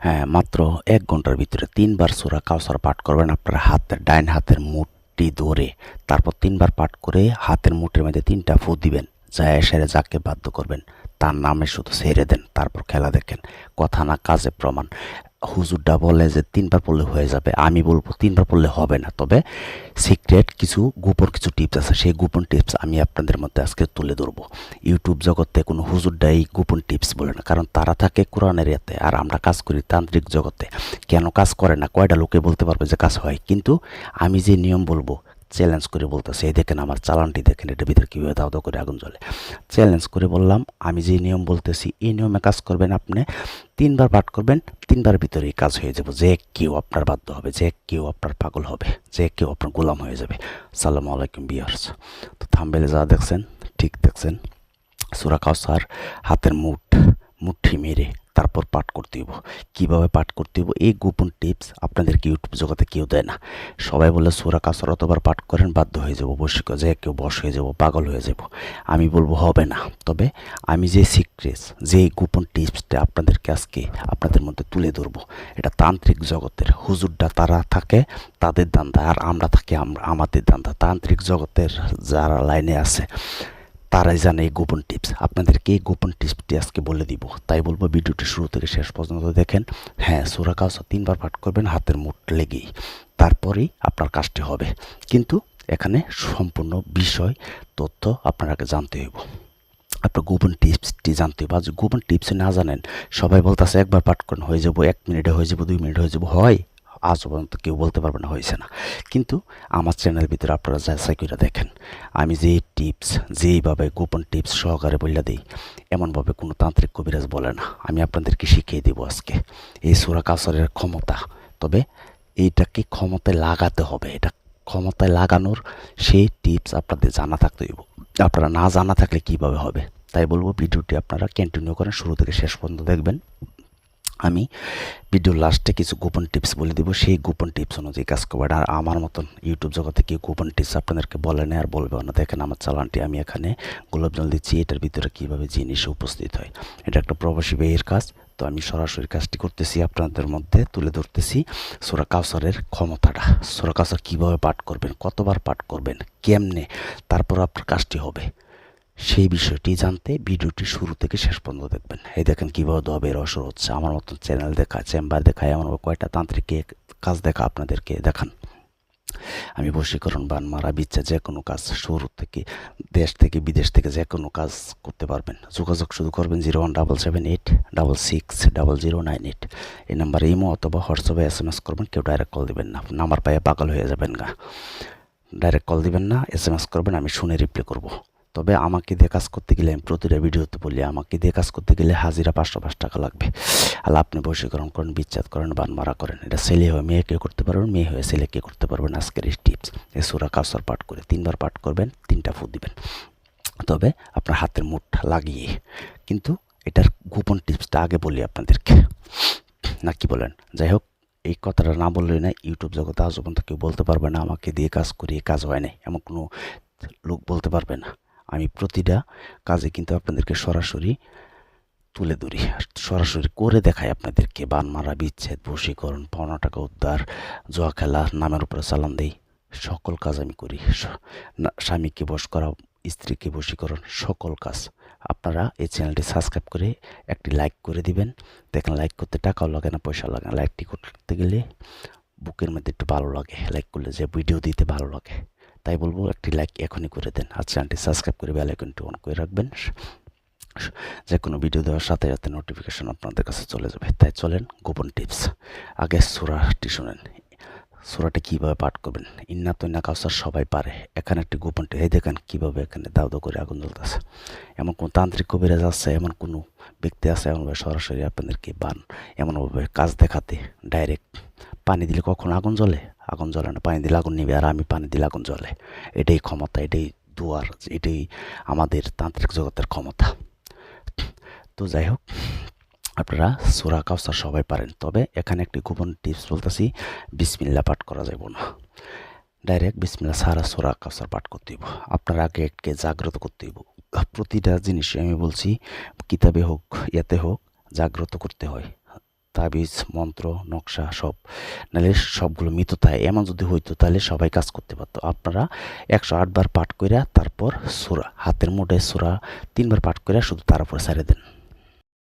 হ্যাঁ, মাত্র ১ ঘন্টার ভিতরে ৩ বার সূরা কাউসার পাঠ করবেন আপনার ডাইন হাতের মুঠটি ধরে। তারপর ৩ বার পাঠ করে হাতের মুঠের মধ্যে ৩টা ফু দিবেন। যায় সেরে যাকে বাধ্য করবেন তার নামে শুধু ছেড়ে দেন, তারপর খেলা দেখেন। কথা না কাজে প্রমাণ। হুজুরটা বলে যে ৩ বার পড়লে হয়ে যাবে, আমি বলবো ৩ বার পড়লে হবে না। তবে সিক্রেট কিছু গোপন কিছু টিপস আছে, সেই গোপন টিপস আমি আপনাদের মধ্যে আজকে তুলে ধরবো। ইউটিউব জগতে কোনো হুজুরটাই গোপন টিপস বলে না, কারণ তারা থাকে কোরআনের ইয়াতে আর আমরা কাজ করি তান্ত্রিক জগতে। কেন কাজ করে না, কয়টা লোকে বলতে পারবে যে কাজ হয়? কিন্তু আমি যে নিয়ম বলবো চ্যালেঞ্জ করে বলতেছে, এই দেখেন আমার চালানটি দেখেন, এটার ভিতরে কীভাবে দাও দাও করে আগুন জ্বলে। চ্যালেঞ্জ করে বললাম, আমি যে নিয়ম বলতেছি এই নিয়মে কাজ করবেন। আপনি ৩ বার পাঠ করবেন, ৩ বার ভিতরেই কাজ হয়ে যাবে। যে কেউ আপনার বাধ্য হবে, যে কেউ আপনার পাগল হবে, যে কেউ আপনার গোলাম হয়ে যাবে। আসসালামু আলাইকুম ভিউয়ার্স। তো থাম্বনেলে যা দেখছেন ঠিক দেখছেন। সূরা কাউসার হাতের মুঠি মেরে তারপর পাঠ করতে হইব। কীভাবে পাঠ করতে হইব এই গোপন টিপস আপনাদেরকে ইউটিউব জগতে কেউ দেয় না। সবাই বলে সূরা কাউসার অতবার পাঠ করেন বাধ্য হয়ে যাব, বশিক যে কেউ বশ হয়ে যাব, পাগল হয়ে যাব। আমি বলবো হবে না। তবে আমি যে সিক্রেটস, যে গোপন টিপসটা আপনাদেরকে আজকে আপনাদের মধ্যে তুলে ধরবো, এটা তান্ত্রিক জগতের হুজুররা তারা থাকে তাদের দান্দা, আর আমরা থাকি আমাদের দান্দা। তান্ত্রিক জগতের যারা লাইনে আছে তারাই জানে এই গোপন টিপস। আপনাদেরকে এই গোপন টিপসটি আজকে বলে দিব, তাই বলবো ভিডিওটি শুরু থেকে শেষ পর্যন্ত দেখেন। হ্যাঁ, সূরা কাউসার 3 বার পাঠ করবেন হাতের মুঠ লেগেই, তারপরেই আপনার কাজটি হবে। কিন্তু এখানে সম্পূর্ণ বিষয় তথ্য আপনাকে জানতে হইব। আপনার গোপন টিপসটি জানতে হবে। আর গোপন টিপস না জানেন, সবাই বলতেছে একবার পাঠ করেন হয়ে যাবো, 1 মিনিটে হয়ে যাবো, 2 মিনিটে হয়ে যাবো। হয় আজ পর্যন্ত কেউ বলতে পারবে না হয়েছে না। কিন্তু আমার চ্যানেলের ভিতরে আপনারা যাচাই করে দেখেন, আমি যে টিপস যেইভাবে গোপন টিপস সহকারে বলে দিই, এমনভাবে কোনো তান্ত্রিক কবিরাজ বলে না। আমি আপনাদেরকে শিখিয়ে দেবো আজকে এই সূরা কাউসারের ক্ষমতা। তবে এইটাকে ক্ষমতায় লাগাতে হবে, এটা ক্ষমতায় লাগানোর সেই টিপস আপনাদের জানা থাকতে হইব। আপনারা না জানা থাকলে কিভাবে হবে? তাই বলবো ভিডিওটি আপনারা কন্টিনিউ করেন, শুরু থেকে শেষ পর্যন্ত দেখবেন। আমি ভিডিওর লাস্টে কিছু গোপন টিপস বলে দিব, সেই গোপন টিপস অনুযায়ী কাজ করবেন। আর আমার মতন ইউটিউব জগতে কেউ গোপন টিপস আপনাদেরকে বলে না আর বলবে না। দেখেন আমার চালানটি, আমি এখানে গোলাপ জল দিচ্ছি, এটার ভিতরে কীভাবে জিনিস উপস্থিত হয়। এটা একটা প্রবাসী ভাইয়ের কাজ, তো আমি সরাসরি কাজটি করতেছি, আপনাদের মধ্যে তুলে ধরতেছি সূরা কাউসারের ক্ষমতাটা। সূরা কাউসার কীভাবে পাঠ করবেন, কতবার পাঠ করবেন, কেমনে, তারপর আপনার কাজটি হবে, সেই বিষয়টি জানতে ভিডিওটি শুরু থেকে শেষ পর্যন্ত দেখবেন। এই দেখেন কীভাবে দবের অসর হচ্ছে। আমার মতন চ্যানেল দেখা, চেম্বার দেখায়, এমন কয়টা তান্ত্রিককে কাজ দেখা আপনাদেরকে দেখান। আমি বশীকরণ, বান মারা, বিচ্ছা, যে কোনো কাজ শুরু থেকে দেশ থেকে বিদেশ থেকে যে কোনো কাজ করতে পারবেন। যোগাযোগ শুধু করবেন 01778 6600998। এই নাম্বারে ইমো অথবা হোয়াটসঅ্যাপে SMS করবেন। কেউ ডাইরেক্ট কল দিবেন না, নাম্বার পাইয়ে পাগল হয়ে যাবেন গা। ডাইরেক্ট কল দিবেন না, SMS করবেন, আমি শুনে রিপ্লাই করব। তবে আমাকে দিয়ে কাজ করতে গেলে, আমি প্রতিটা ভিডিওতে বলি, আমাকে দিয়ে কাজ করতে গেলে হাজিরা 505 টাকা লাগবে। আর আপনি বশীকরণ করেন, বিচ্ছেদ করেন, বান মারা করেন, এটা ছেলে হয়ে মেয়েকে করতে পারবেন, মেয়ে হয়ে ছেলেকে করতে পারবেন। আজকের এই টিপস, এই সূরা কাউসার পাঠ করে 3 বার পাঠ করবেন, 3টা ফু দিবেন, তবে আপনার হাতের মুঠটা লাগিয়ে। কিন্তু এটার গোপন টিপসটা আগে বলি আপনাদেরকে, না কি বলেন? যাই হোক, এই কথাটা না বললেই না, ইউটিউব জগতে আজ পর্যন্ত কেউ বলতে পারবে না আমাকে দিয়ে কাজ করিয়ে কাজ হয় না, এমন কোনো লোক বলতে পারবে না। আমি প্রতিটা কাজে কিন্তু আপনাদেরকে সরাসরি তুলে ধরি, সরাসরি করে দেখাই আপনাদেরকে। বান মারা, বিচ্ছেদ, বশীকরণ, পাওনা টাকা উদ্ধার, জুয়া খেলা, নামের উপরে চালান দেই, সকল কাজ আমি করি। স্বামীকে বশ করা, স্ত্রীকে বশীকরণ, সকল কাজ। আপনারা এই চ্যানেলটি সাবস্ক্রাইব করে একটি লাইক করে দিবেন। দেখেন লাইক করতে টাকাও লাগে না, পয়সা লাগে না। লাইকটি করতে গেলে বুকের মধ্যে একটু ভালো লাগে, লাইক করলে যে ভিডিও দিতে ভালো লাগে। তাই বলবো একটি লাইক এখনই করে দেন, আর চ্যানেলটি সাবস্ক্রাইব করে বেল আইকনটি অন করে রাখবেন। যে কোনো ভিডিও দেওয়ার সাথে সাথে নোটিফিকেশন আপনাদের কাছে চলে যাবে। তাই চলেন গোপন টিপস। আগে সূরাটি শুনেন, সূরাটি কীভাবে পাঠ করবেন। ইন্না তৈনা কাউসার সবাই পারে, এখানে একটি গোপন টিপস। এই দেখেন কীভাবে এখানে দাউ দাউ করে আগুন জ্বলতেছে। এমন কোনো তান্ত্রিক কবিরাজ আছে, এমন কোনো ব্যক্তি আছে এমনভাবে সরাসরি আপনাদেরকে বান এমনভাবে কাজ দেখাতে, ডাইরেক্ট পানি দিলে কখন আগুন জ্বলে? আগুন জ্বলে না, পানি দিলে আগুন নিবে, আর আমি পানি দিলে আগুন জ্বলে। এটাই ক্ষমতা, এটাই দুয়ার, এটাই আমাদের তান্ত্রিক জগতের ক্ষমতা। তো যাই হোক, আপনারা সূরা কাউসার সবাই পারেন, তবে এখানে একটি গোপন টিপস বলতেছি, বিসমিল্লাহ পাঠ করা যাব না। ডাইরেক্ট বিসমিল্লাহ ছাড়া সূরা কাউসার পাঠ করতে হইব। আপনার আগে এককে জাগ্রত করতে হইব। প্রতিটা জিনিস আমি বলছি, কিতাবে হোক ইয়াতে হোক, জাগ্রত করতে হয়। তাবিজ মন্ত্র নকশা সব, নাহলে সবগুলো মিথ্যায় এমন যদি হইতো তাহলে সবাই কাজ করতে পারতো। আপনারা 108 বার পাঠ কইরা তারপর সূরা হাতের মুঠে সূরা 3 বার পাঠ কইরা শুধু তার উপর ছেড়ে দেন।